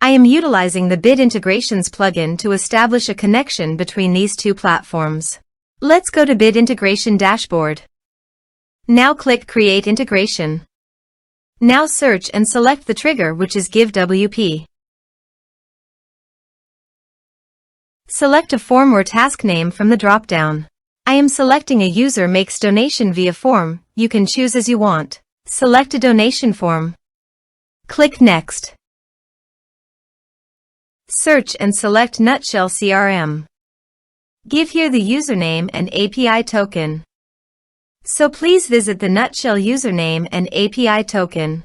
I am utilizing the Bit Integrations plugin to establish a connection between these two platforms. Let's go to Bit Integration Dashboard. Now click Create Integration. Now search and select the trigger, which is GiveWP. Select a form or task name from the drop-down. I am selecting a user makes donation via form. You can choose as you want. Select a donation form. Click Next. Search and select Nutshell CRM. Give here the username and API token. So please visit the Nutshell username and API token.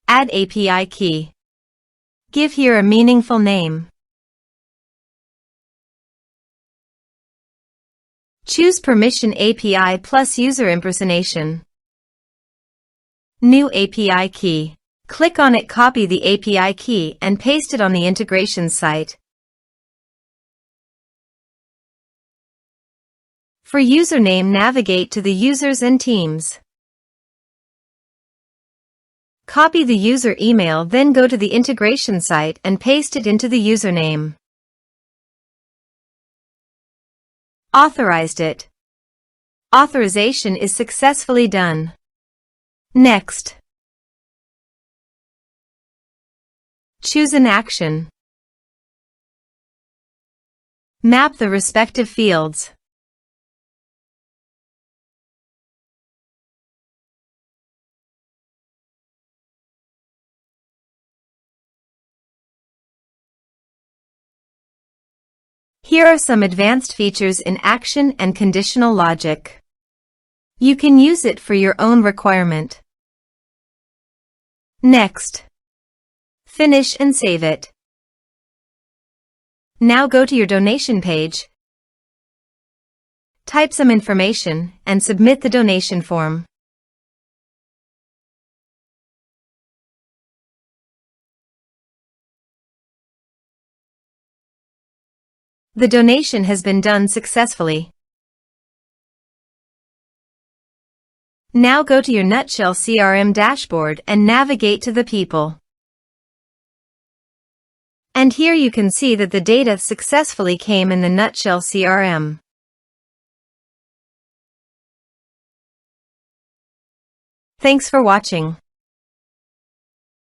Add API key. Give here a meaningful name. Choose Permission API plus User Impersonation. New API key. Click on it, copy the API key and paste it on the integration site. For username, navigate to the users and teams. Copy the user email, then go to the integration site and paste it into the username. Authorized it. Authorization is successfully done. Next. Choose an action. Map the respective fields. Here are some advanced features in action and conditional logic. You can use it for your own requirement. Next. Finish and save it. Now go to your donation page. Type some information and submit the donation form. The donation has been done successfully. Now go to your Nutshell CRM dashboard and navigate to the people. And here you can see that the data successfully came in the Nutshell CRM. Thanks for watching.